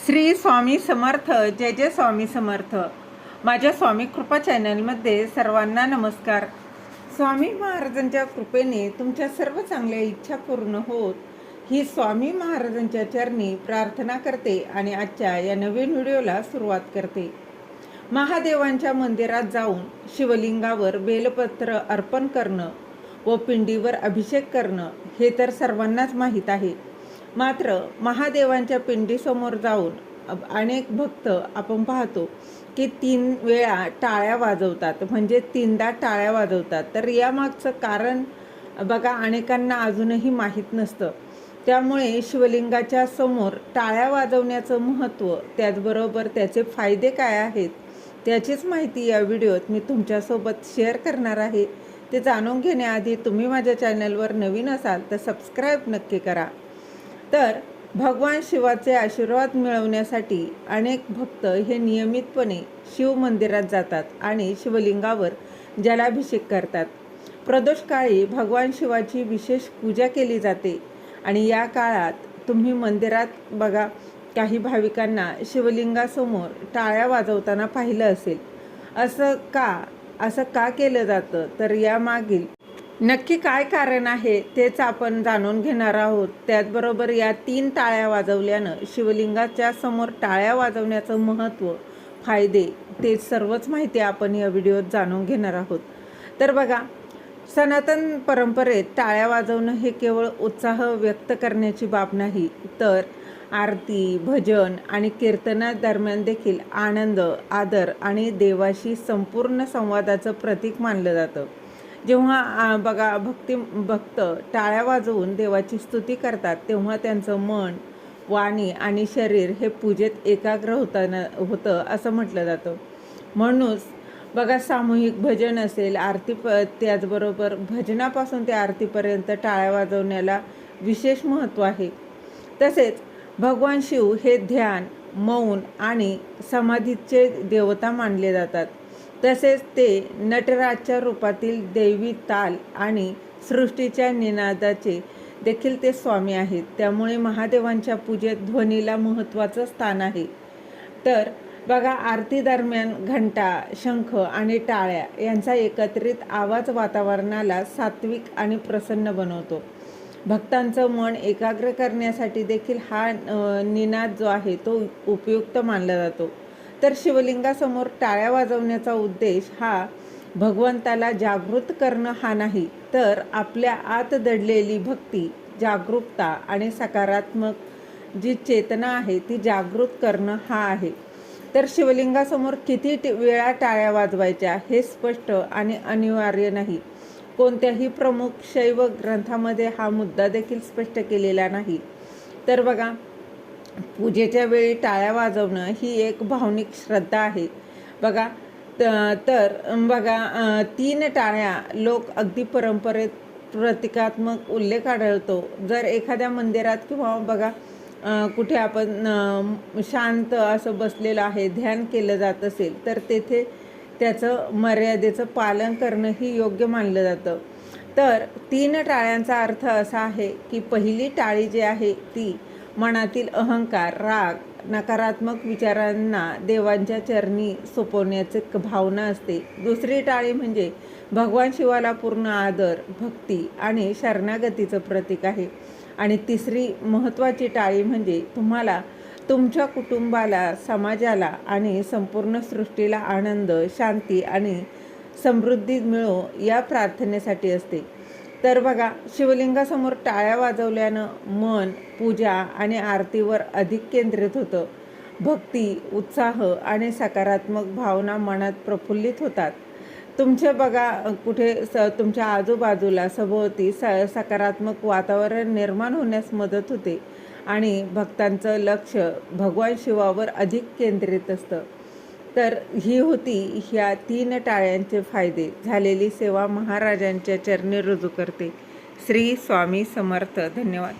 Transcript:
श्री स्वामी समर्थ. जय जय स्वामी समर्थ. माझ्या स्वामी कृपा चॅनलमध्ये सर्वांना नमस्कार. स्वामी महाराजांच्या कृपेने तुमच्या सर्व चांगल्या इच्छा पूर्ण होत ही स्वामी महाराजांच्या चरणी प्रार्थना करते आणि आजच्या या नवीन व्हिडिओला सुरुवात करते. महादेवांच्या मंदिरात जाऊन शिवलिंगावर बेलपत्र अर्पण करणं व पिंडीवर अभिषेक करणं हे तर सर्वांनाच माहीत आहे. मात्र महादेवांच्या पिंडीसमोर जाऊन अनेक भक्त आपण पाहतो की 3 वेळा टाळ्या वाजवतात, म्हणजे 3दा टाळ्या वाजवतात. तर यामागचं कारण बघा अनेकांना अजूनही माहीत नसतं. त्यामुळे शिवलिंगाच्या समोर टाळ्या वाजवण्याचं महत्त्व, त्याचबरोबर त्याचे फायदे काय आहेत त्याचीच माहिती या व्हिडिओत मी तुमच्यासोबत शेअर करणार आहे. ते जाणून घेण्याआधी तुम्ही माझ्या चॅनलवर नवीन असाल तर सबस्क्राईब नक्की करा. तर भगवान शिवाचे आशीर्वाद मिळवण्यासाठी अनेक भक्त हे नियमितपणे शिव मंदिरात जातात आणि शिवलिंगावर जलाभिषेक करतात. प्रदोषकाळी भगवान शिवाची विशेष पूजा केली जाते आणि या काळात तुम्ही मंदिरात बघा काही भाविकांना शिवलिंगासमोर टाळ्या वाजवताना पाहिलं असेल. असं का केलं जातं, तर यामागील नक्की काय कारण आहे तेच आपण जाणून घेणार आहोत. त्याचबरोबर या 3 टाळ्या वाजवल्यानं शिवलिंगाच्या समोर टाळ्या वाजवण्याचं महत्त्व, फायदे ते सर्वच माहिती आपण या व्हिडिओत जाणून घेणार आहोत. तर बघा, सनातन परंपरेत टाळ्या वाजवणं हे केवळ उत्साह व्यक्त करण्याची बाब नाही, तर आरती, भजन आणि कीर्तनादरम्यान देखील आनंद, आदर आणि देवाशी संपूर्ण संवादाचं प्रतीक मानलं जातं. जेव्हा बघा भक्त टाळ्या वाजवून देवाची स्तुती करतात तेव्हा त्यांचं मन, वाणी आणि शरीर हे पूजेत एकाग्र होतं असं म्हटलं जातं. म्हणूनच बघा सामूहिक भजन असेल, आरती त्याचबरोबर भजनापासून ते आरतीपर्यंत टाळ्या वाजवण्याला विशेष महत्त्व आहे. तसेच भगवान शिव हे ध्यान, मौन आणि समाधीचे देवता मानले जातात. तसेच ते नटराजच्या रूपातील दैवी ताल आणि सृष्टीच्या निनादाचे देखील ते स्वामी आहेत. त्यामुळे महादेवांच्या पूजेत ध्वनीला महत्त्वाचं स्थान आहे. तर बघा आरती दरम्यान घंटा, शंख आणि टाळ्या यांचा एकत्रित आवाज वातावरणाला सात्विक आणि प्रसन्न बनवतो. भक्तांचं मन एकाग्र करण्यासाठी देखील हा निनाद जो आहे तो उपयुक्त मानला जातो. तर शिवलिंगासमोर टाळ्या वाजवण्याचा उद्देश हा भगवंताला जागृत करणं हा नाही, तर आपल्या आत दडलेली भक्ती, जागरूकता आणि सकारात्मक जी चेतना आहे ती जागृत करणं हा आहे. तर शिवलिंगासमोर किती वेळा टाळ्या वाजवायच्या हे स्पष्ट आणि अनिवार्य नाही. कोणत्याही प्रमुख शैव ग्रंथामध्ये हा मुद्दा देखील स्पष्ट केलेला नाही. तर बघा पूजेच्या वेळी टाळ्या वाजवणं ही एक भावनिक श्रद्धा आहे. बघा तर बघा 3 टाळ्या लोक अगदी परंपरेत प्रतिकात्मक उल्लेख आढळतो. जर एखाद्या मंदिरात किंवा बघा कुठे आपण शांत असं बसलेलं आहे, ध्यान केलं जात असेल तर तेथे त्याचं मर्यादेचं पालन करणं ही योग्य मानलं जातं. तर 3 टाळ्यांचा अर्थ असा आहे की पहिली टाळी जी आहे ती मनातील अहंकार, राग, नकारात्मक विचारांना देवांच्या चरणी सोपवण्याची भावना असते. दुसरी टाळी म्हणजे भगवान शिवाला पूर्ण आदर, भक्ती आणि शरणागतीचं प्रतीक आहे. आणि तिसरी महत्त्वाची टाळी म्हणजे तुम्हाला, तुमच्या कुटुंबाला, समाजाला आणि संपूर्ण सृष्टीला आनंद, शांती आणि समृद्धी मिळो या प्रार्थनेसाठी असते. तर बघा शिवलिंगासमोर टाळ्या वाजवल्यानं मन पूजा आणि आरतीवर अधिक केंद्रित होतं. भक्ती, उत्साह आणि सकारात्मक भावना मनात प्रफुल्लित होतात. तुमच्या बघा कुठे तुमच्या आजूबाजूला सभोवती सकारात्मक वातावरण निर्माण होण्यास मदत होते आणि भक्तांचं लक्ष भगवान शिवावर अधिक केंद्रित असतं. तर ही होती ह्या 3 टाळ्यांचे फायदे. झालेली सेवा महाराजांच्या चरणी रुजू करते. श्री स्वामी समर्थ. धन्यवाद.